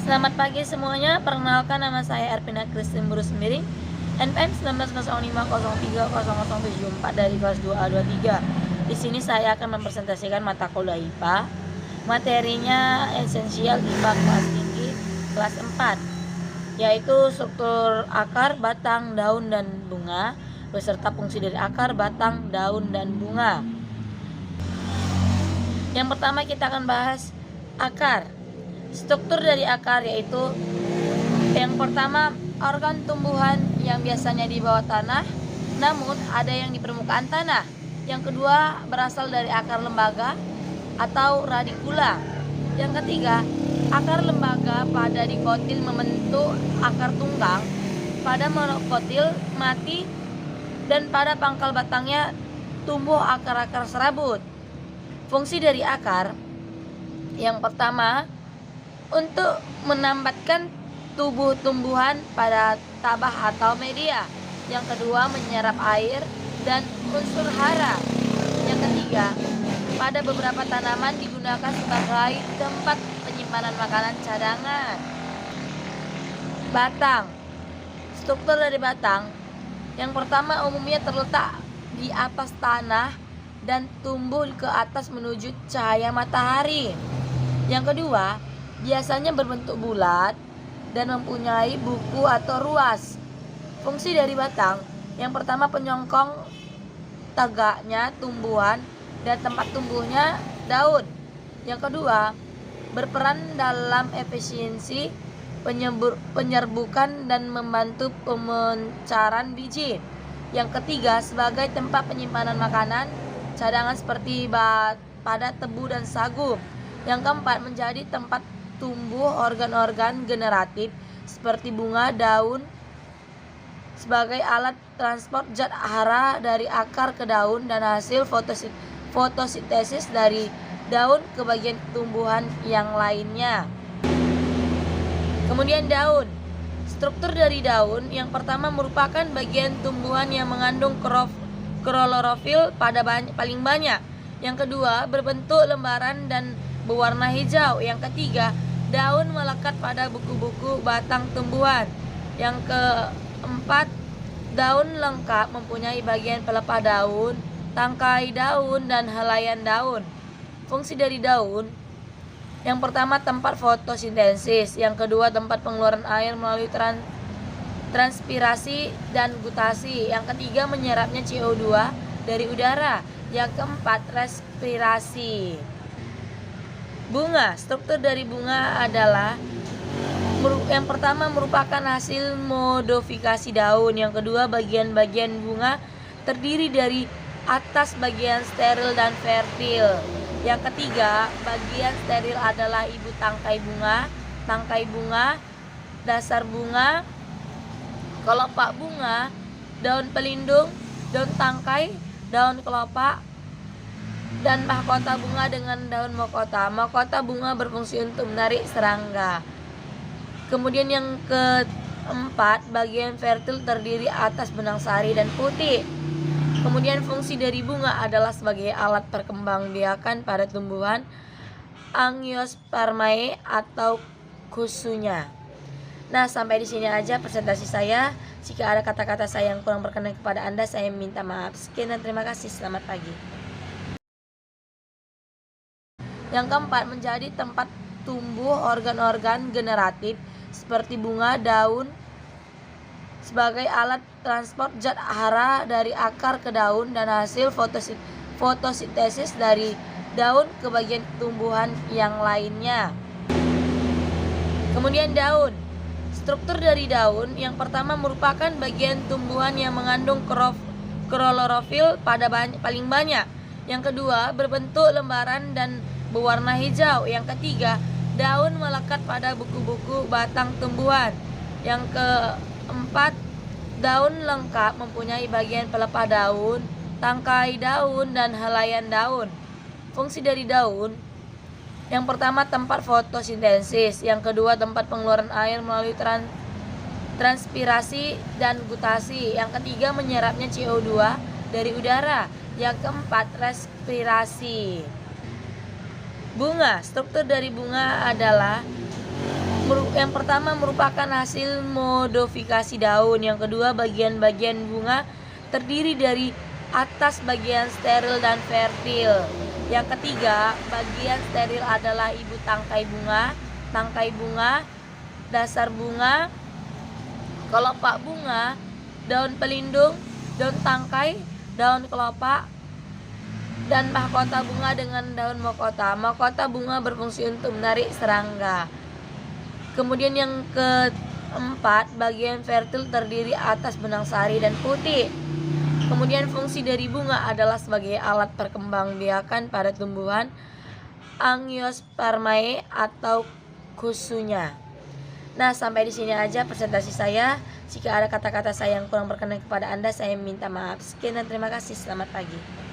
Selamat pagi semuanya, perkenalkan nama saya Ervina Christine Burus Semiring, NPM 1905030074 dari kelas 2A23. Di sini saya akan mempresentasikan mata kuliah IPA. Materinya esensial IPA kelas tinggi kelas 4, yaitu struktur akar, batang, daun, dan bunga, beserta fungsi dari akar, batang, daun, dan bunga. Yang pertama kita akan bahas akar. Struktur dari akar yaitu yang pertama organ tumbuhan yang biasanya di bawah tanah, namun ada yang di permukaan tanah. Yang kedua berasal dari akar lembaga atau radikula. Yang ketiga, akar lembaga pada dikotil membentuk akar tunggang, pada monokotil mati, dan pada pangkal batangnya tumbuh akar-akar serabut. Fungsi dari akar yang pertama untuk menambatkan tubuh tumbuhan pada tabah atau media. Yang kedua menyerap air dan unsur hara. Yang ketiga, pada beberapa tanaman digunakan sebagai tempat penyimpanan makanan cadangan. Batang. Struktur dari batang yang pertama umumnya terletak di atas tanah dan tumbuh ke atas menuju cahaya matahari. Yang kedua, biasanya berbentuk bulat dan mempunyai buku atau ruas. Fungsi dari batang yang pertama penyongkong tegaknya tumbuhan dan tempat tumbuhnya daun. Yang kedua, berperan dalam efisiensi penyerbukan dan membantu pemencaran biji. Yang ketiga, sebagai tempat penyimpanan makanan cadangan seperti pada tebu dan sagu. Yang keempat, menjadi tempat tumbuh organ-organ generatif seperti bunga, daun, sebagai alat transport zat hara dari akar ke daun dan hasil fotosintesis dari daun ke bagian tumbuhan yang lainnya. Kemudian daun. Struktur dari daun yang pertama merupakan bagian tumbuhan yang mengandung klorofil paling banyak. Yang kedua, berbentuk lembaran dan berwarna hijau. Yang ketiga, daun melekat pada buku-buku batang tumbuhan. Yang keempat, daun lengkap mempunyai bagian pelepah daun, tangkai daun, dan helaian daun. Fungsi dari daun yang pertama tempat fotosintesis. Yang kedua, tempat pengeluaran air melalui transpirasi dan gutasi. Yang ketiga, menyerapnya CO2 dari udara. Yang keempat, respirasi. Bunga. Struktur dari bunga adalah yang pertama merupakan hasil modifikasi daun. Yang kedua, bagian-bagian bunga terdiri dari atas bagian steril dan fertil. Yang ketiga, bagian steril adalah ibu tangkai bunga, dasar bunga, kelopak bunga, daun pelindung, daun tangkai, daun kelopak, dan mahkota bunga dengan daun mahkota. Mahkota bunga berfungsi untuk menarik serangga. Kemudian yang keempat, bagian fertil terdiri atas benang sari dan putih. Kemudian fungsi dari bunga adalah sebagai alat perkembangbiakan pada tumbuhan Angiospermae atau kusunya. Nah, sampai di sini aja presentasi saya. Jika ada kata-kata saya yang kurang berkenan kepada Anda, saya minta maaf. Sekian dan terima kasih. Selamat pagi. Yang keempat, menjadi tempat tumbuh organ-organ generatif seperti bunga, daun, sebagai alat transport zat hara dari akar ke daun dan hasil fotosintesis dari daun ke bagian tumbuhan yang lainnya. Kemudian daun. Struktur dari daun yang pertama merupakan bagian tumbuhan yang mengandung klorofil paling banyak. Yang kedua, berbentuk lembaran dan berwarna hijau. Yang ketiga, daun melekat pada buku-buku batang tumbuhan. Yang keempat, daun lengkap mempunyai bagian pelepah daun, tangkai daun, dan helaian daun. Fungsi dari daun yang pertama tempat fotosintesis. Yang kedua, tempat pengeluaran air melalui transpirasi dan gutasi. Yang ketiga, menyerapnya CO2 dari udara. Yang keempat, respirasi. Bunga. Struktur dari bunga adalah Yang pertama merupakan hasil modifikasi daun. Yang kedua, bagian-bagian bunga terdiri dari atas bagian steril dan fertil. Yang ketiga, bagian steril adalah ibu tangkai bunga, dasar bunga, kelopak bunga, daun pelindung, daun tangkai, daun kelopak, dan mahkota bunga dengan daun mahkota. Mahkota bunga berfungsi untuk menarik serangga. Kemudian yang keempat, bagian fertil terdiri atas benang sari dan putih. Kemudian fungsi dari bunga adalah sebagai alat perkembangbiakan pada tumbuhan Angiospermae atau kusunya. Nah, sampai di sini aja presentasi saya. Jika ada kata-kata saya yang kurang berkenan kepada Anda, saya minta maaf. Sekian dan terima kasih. Selamat pagi.